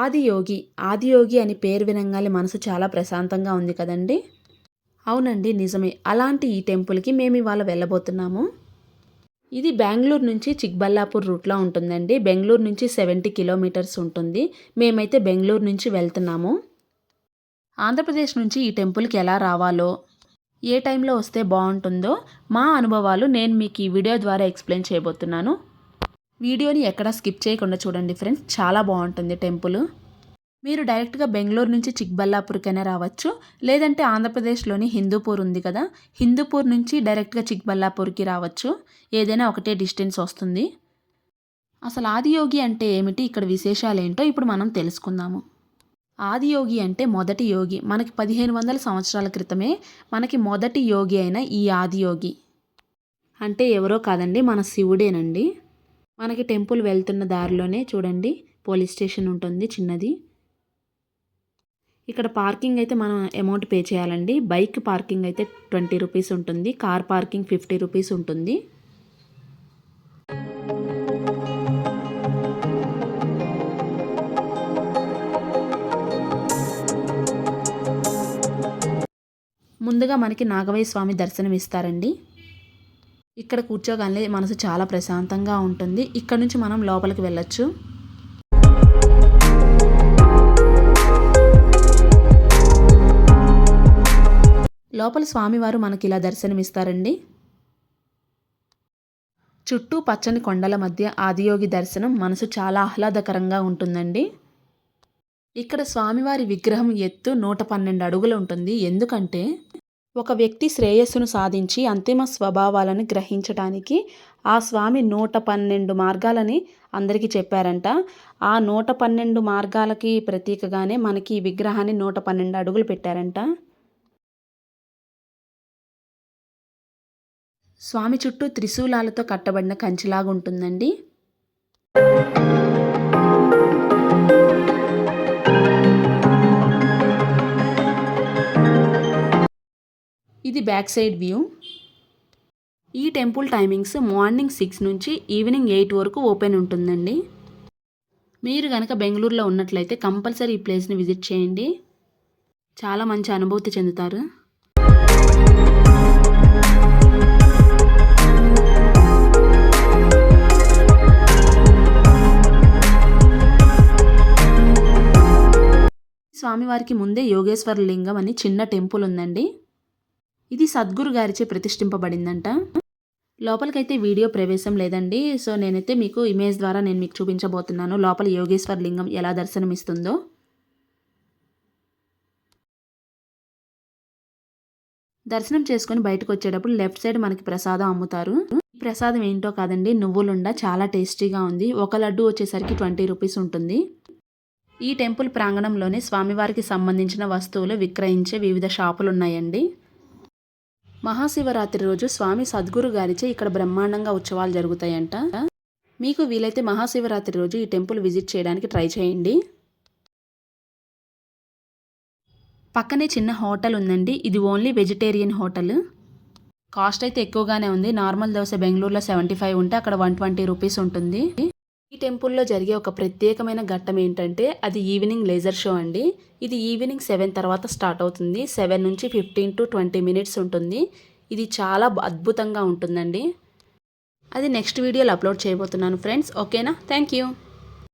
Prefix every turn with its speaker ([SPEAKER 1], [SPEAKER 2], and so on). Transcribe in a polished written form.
[SPEAKER 1] ఆదియోగి. ఆదియోగి అని పేరు వినంగానే మనసు చాలా ప్రశాంతంగా ఉంది కదండి. అవునండి, నిజమే. అలాంటి ఈ టెంపుల్కి మేము ఇవాళ వెళ్ళబోతున్నాము. ఇది బెంగళూరు నుంచి చిక్బల్లాపూర్ రూట్లో ఉంటుందండి. బెంగళూరు నుంచి 70 కిలోమీటర్స్ ఉంటుంది. మేమైతే బెంగళూరు నుంచి వెళ్తున్నాము. ఆంధ్రప్రదేశ్ నుంచి ఈ టెంపుల్కి ఎలా రావాలో, ఏ టైంలో వస్తే బాగుంటుందో మా అనుభవాలు నేను మీకు ఈ వీడియో ద్వారా ఎక్స్ప్లెయిన్ చేయబోతున్నాను. వీడియోని ఎక్కడా స్కిప్ చేయకుండా చూడండి ఫ్రెండ్స్, చాలా బాగుంటుంది టెంపుల్. మీరు డైరెక్ట్గా బెంగళూరు నుంచి చిక్బల్లాపూర్కైనా రావచ్చు, లేదంటే ఆంధ్రప్రదేశ్లోని హిందూపూర్ ఉంది కదా, హిందూపూర్ నుంచి డైరెక్ట్గా చిక్బల్లాపూర్కి రావచ్చు. ఏదైనా ఒకటే డిస్టెన్స్ వస్తుంది. అసలు ఆదియోగి అంటే ఏమిటి, ఇక్కడ విశేషాలు ఏంటో ఇప్పుడు మనం తెలుసుకుందాము. ఆదియోగి అంటే మొదటి యోగి. మనకి 1500 సంవత్సరాల క్రితమే మనకి మొదటి యోగి అయిన ఈ ఆదియోగి అంటే ఎవరో కాదండి, మన శివుడేనండి. మనకి టెంపుల్ వెళ్తున్న దారిలోనే చూడండి పోలీస్ స్టేషన్ ఉంటుంది చిన్నది. ఇక్కడ పార్కింగ్ అయితే మనం అమౌంట్ పే చేయాలండి. బైక్ పార్కింగ్ అయితే 20 రూపీస్ ఉంటుంది, కార్ పార్కింగ్ 50 రూపీస్ ఉంటుంది. ముందుగా మనకి నాగవయ్య స్వామి దర్శనం ఇస్తారండి. ఇక్కడ కూర్చోగానే మనసు చాలా ప్రశాంతంగా ఉంటుంది. ఇక్కడ నుంచి మనం లోపలికి వెళ్ళొచ్చు. లోపల స్వామివారు మనకి ఇలా దర్శనమిస్తారండి. చుట్టూ పచ్చని కొండల మధ్య ఆదియోగి దర్శనం మనసు చాలా ఆహ్లాదకరంగా ఉంటుందండి. ఇక్కడ స్వామివారి విగ్రహం ఎత్తు 112 అడుగులు ఉంటుంది. ఎందుకంటే ఒక వ్యక్తి శ్రేయస్సును సాధించి అంతిమ స్వభావాలను గ్రహించడానికి ఆ స్వామి 112 మార్గాలని అందరికీ చెప్పారంట. ఆ 112 మార్గాలకి ప్రతీకగానే మనకి ఈ విగ్రహాన్ని 112 అడుగులు పెట్టారంట. స్వామి చుట్టూ త్రిశూలాలతో కట్టబడిన కంచిలాగా ఉంటుందండి. ఇది బ్యాక్ సైడ్ వ్యూ. ఈ టెంపుల్ టైమింగ్స్ మార్నింగ్ 6 నుంచి ఈవినింగ్ 8 వరకు ఓపెన్ ఉంటుందండి. మీరు కనుక బెంగళూరులో ఉన్నట్లయితే కంపల్సరీ ఈ ప్లేస్ని విజిట్ చేయండి, చాలా మంచి అనుభూతి చెందుతారు. స్వామివారికి ముందే యోగేశ్వర లింగం అని చిన్న టెంపుల్ ఉందండి. ఇది సద్గురు గారిచే ప్రతిష్ఠింపబడిందంట. లోపలికైతే వీడియో ప్రవేశం లేదండి. సో నేనైతే మీకు ఇమేజ్ ద్వారా నేను మీకు చూపించబోతున్నాను లోపల యోగేశ్వర లింగం ఎలా దర్శనమిస్తుందో. దర్శనం చేసుకుని బయటకు వచ్చేటప్పుడు లెఫ్ట్ సైడ్ మనకి ప్రసాదం అమ్ముతారు. ఈ ప్రసాదం ఏంటో కాదండి, నువ్వులుండ. చాలా టేస్టీగా ఉంది. ఒక లడ్డు వచ్చేసరికి 20 రూపీస్ ఉంటుంది. ఈ టెంపుల్ ప్రాంగణంలోనే స్వామివారికి సంబంధించిన వస్తువులు విక్రయించే వివిధ షాపులు ఉన్నాయండి. మహాశివరాత్రి రోజు స్వామి సద్గురు గారిచే ఇక్కడ బ్రహ్మాండంగా ఉత్సవాలు జరుగుతాయంట. మీకు వీలైతే మహాశివరాత్రి రోజు ఈ టెంపుల్ విజిట్ చేయడానికి ట్రై చేయండి. పక్కనే చిన్న హోటల్ ఉందండి. ఇది ఓన్లీ వెజిటేరియన్ హోటల్. కాస్ట్ అయితే ఎక్కువగానే ఉంది. నార్మల్ దోశ బెంగళూరులో 75 ఉంటే అక్కడ 120 రూపీస్ ఉంటుంది. ఈ టెంపుల్లో జరిగే ఒక ప్రత్యేకమైన ఘట్టం ఏంటంటే అది ఈవినింగ్ లేజర్ షో అండి. ఇది ఈవినింగ్ 7 తర్వాత స్టార్ట్ అవుతుంది. 7 నుంచి 15 to 20 మినిట్స్ ఉంటుంది. ఇది చాలా అద్భుతంగా ఉంటుందండి. అది నెక్స్ట్ వీడియోలో అప్లోడ్ చేయబోతున్నాను ఫ్రెండ్స్. ఓకేనా? Thank you.